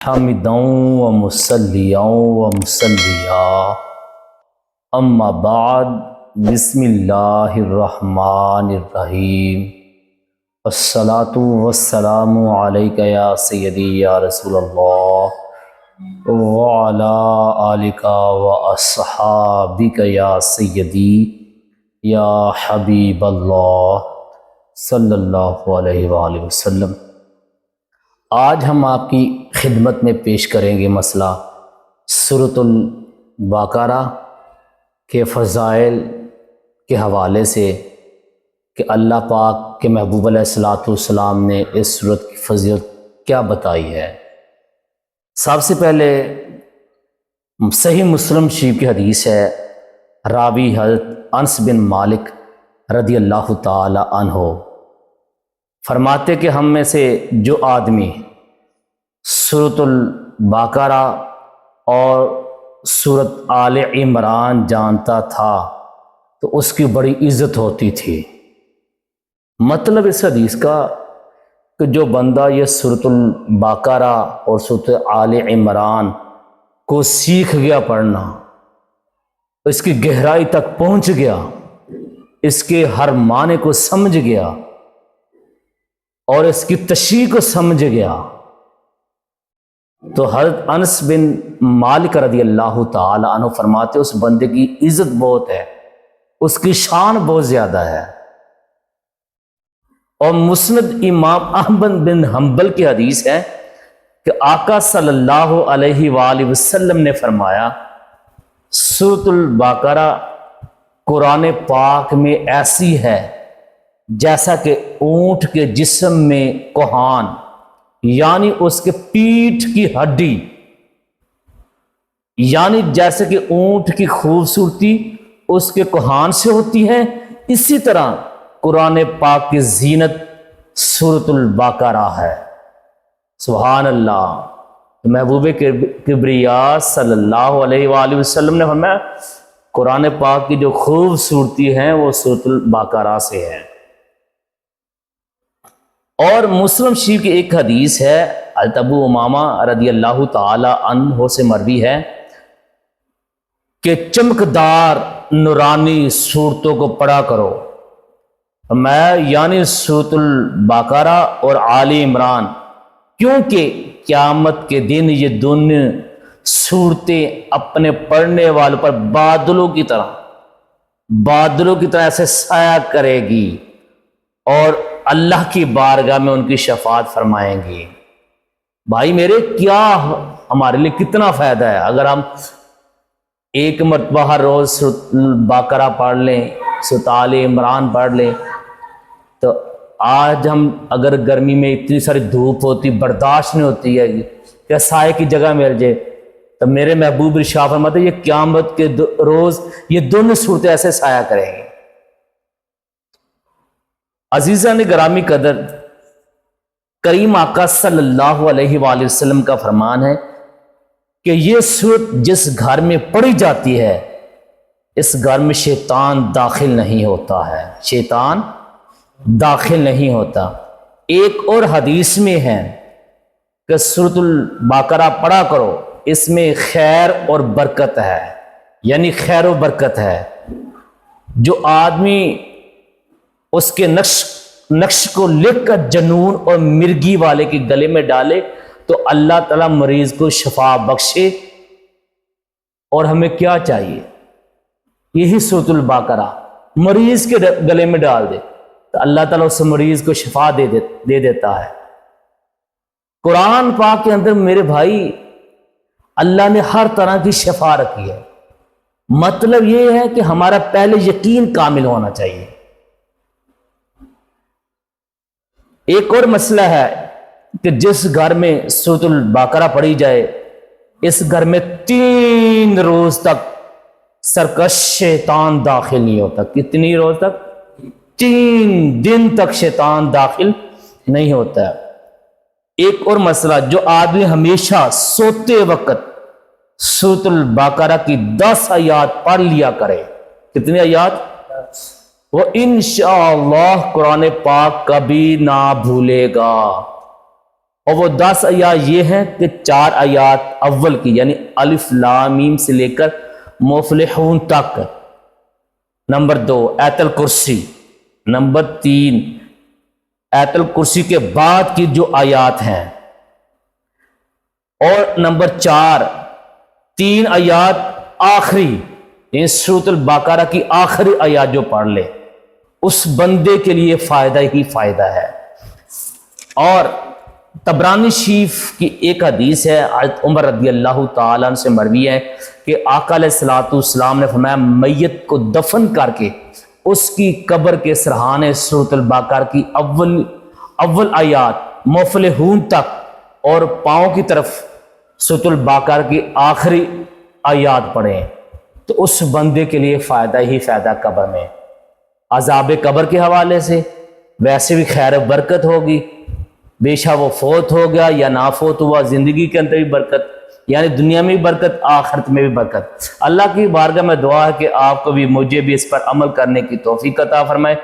حامداً و مصلیاً و مصلیہ اما بعد بسم اللہ الرحمن الرحیم الصلاۃ والسلام علیک یا سیدی یا رسول اللہ وعلی آلک و اصحابک یا سیدی یا حبیب اللہ صلی اللہ علیہ وآلہ وسلم۔ آج ہم آپ کی خدمت میں پیش کریں گے مسئلہ سورۃ البقرہ کے فضائل کے حوالے سے کہ اللہ پاک کے محبوب علیہ الصلوۃ والسلام نے اس سورت کی فضیلت کیا بتائی ہے۔ سب سے پہلے صحیح مسلم شریف کی حدیث ہے، راوی حضرت انس بن مالک رضی اللہ تعالی عنہ فرماتے کہ ہم میں سے جو آدمی سورۃ البقرہ اور سورۃ آل عمران جانتا تھا تو اس کی بڑی عزت ہوتی تھی۔ مطلب اس حدیث کا کہ جو بندہ یہ سورۃ البقرہ اور سورۃ آل عمران کو سیکھ گیا پڑھنا، اس کی گہرائی تک پہنچ گیا، اس کے ہر معنی کو سمجھ گیا اور اس کی تشریح کو سمجھ گیا، تو حضرت انس بن مالک رضی اللہ تعالی عنہ فرماتے اس بندے کی عزت بہت ہے، اس کی شان بہت زیادہ ہے۔ اور مسند امام احمد بن حنبل کی حدیث ہے کہ آقا صلی اللہ علیہ وآلہ وسلم نے فرمایا سورۃ البقرہ قرآن پاک میں ایسی ہے جیسا کہ اونٹ کے جسم میں کوہان، یعنی اس کے پیٹھ کی ہڈی، یعنی جیسے کہ اونٹ کی خوبصورتی اس کے کوہان سے ہوتی ہے، اسی طرح قرآن پاک کی زینت سورۃ البقرہ ہے۔ سبحان اللہ۔ محبوب کبریا صلی اللہ علیہ وآلہ وسلم نے فرمایا قرآن پاک کی جو خوبصورتی ہے وہ سورۃ البقرہ سے ہے۔ اور مسلم شریف کی ایک حدیث ہے، حضرت ابو امامہ رضی اللہ تعالی عنہ سے مروی ہے کہ چمکدار نورانی صورتوں کو پڑھا کرو، میں یعنی سورۃ البقرہ اور آل عمران، کیونکہ قیامت کے دن یہ دونوں صورتیں اپنے پڑھنے والوں پر بادلوں کی طرح ایسے سایہ کرے گی اور اللہ کی بارگاہ میں ان کی شفاعت فرمائیں گی۔ بھائی میرے، کیا ہمارے لیے کتنا فائدہ ہے اگر ہم ایک مرتبہ ہر روز سورۃ البقرہ پڑھ لیں، سورۃ آل عمران پڑھ لیں۔ تو آج ہم اگر گرمی میں اتنی ساری دھوپ ہوتی، برداشت نہیں ہوتی ہے کہ سائے کی جگہ مل جائے، تو میرے محبوب ارشاد فرماتے ہیں یہ قیامت کے روز یہ دونوں صورتیں ایسے سایہ کریں گے۔ عزیزان گرامی قدر، کریم آقا صلی اللہ علیہ وآلہ وسلم کا فرمان ہے کہ یہ سورت جس گھر میں پڑھی جاتی ہے اس گھر میں شیطان داخل نہیں ہوتا ہے، شیطان داخل نہیں ہوتا۔ ایک اور حدیث میں ہے کہ سورۃ البقرہ پڑھا کرو، اس میں خیر اور برکت ہے، یعنی خیر و برکت ہے۔ جو آدمی اس کے نقش کو لکھ کر جنون اور مرگی والے کے گلے میں ڈالے تو اللہ تعالیٰ مریض کو شفا بخشے۔ اور ہمیں کیا چاہیے؟ یہی سورۃ البقرہ مریض کے گلے میں ڈال دے تو اللہ تعالیٰ اس مریض کو شفا دے دیتا ہے۔ قرآن پاک کے اندر میرے بھائی اللہ نے ہر طرح کی شفا رکھی ہے۔ مطلب یہ ہے کہ ہمارا پہلے یقین کامل ہونا چاہیے۔ ایک اور مسئلہ ہے کہ جس گھر میں سورۃ البقرہ پڑھی جائے اس گھر میں 3 روز تک سرکش شیطان داخل نہیں ہوتا۔ کتنی روز تک؟ 3 دن تک شیطان داخل نہیں ہوتا ہے۔ ایک اور مسئلہ، جو آدمی ہمیشہ سوتے وقت سورۃ البقرہ کی 10 آیات پڑھ لیا کرے، کتنی آیات؟ وہ انشاءاللہ قرآن پاک کبھی نہ بھولے گا اور وہ 10 آیات یہ ہیں کہ 4 آیات اول کی یعنی الف لام میم سے لے کر مفلحون تک، نمبر 2 آیت الکرسی، نمبر 3 آیت الکرسی کے بعد کی جو آیات ہیں، اور نمبر 4 3 آیات آخری یعنی سورۃ البقرہ کی آخری آیات جو پڑھ لے اس بندے کے لیے فائدہ ہی فائدہ ہے۔ اور طبرانی شریف کی ایک حدیث ہے، حضرت عمر رضی اللہ تعالیٰ عنہ سے مروی ہے کہ آقا علیہ الصلوۃ والسلام نے فرمایا میت کو دفن کر کے اس کی قبر کے سرحانے سورۃ البقرہ کی اول آیات مفلحون تک اور پاؤں کی طرف سورۃ البقرہ کی آخری آیات پڑھیں تو اس بندے کے لیے فائدہ ہی فائدہ قبر میں، عذاب قبر کے حوالے سے ویسے بھی خیر و برکت ہوگی، بے شک وہ فوت ہو گیا یا نہ فوت ہوا، زندگی کے اندر بھی برکت، یعنی دنیا میں بھی برکت، آخرت میں بھی برکت۔ اللہ کی بارگاہ میں دعا ہے کہ آپ کو بھی مجھے بھی اس پر عمل کرنے کی توفیق عطا فرمائے۔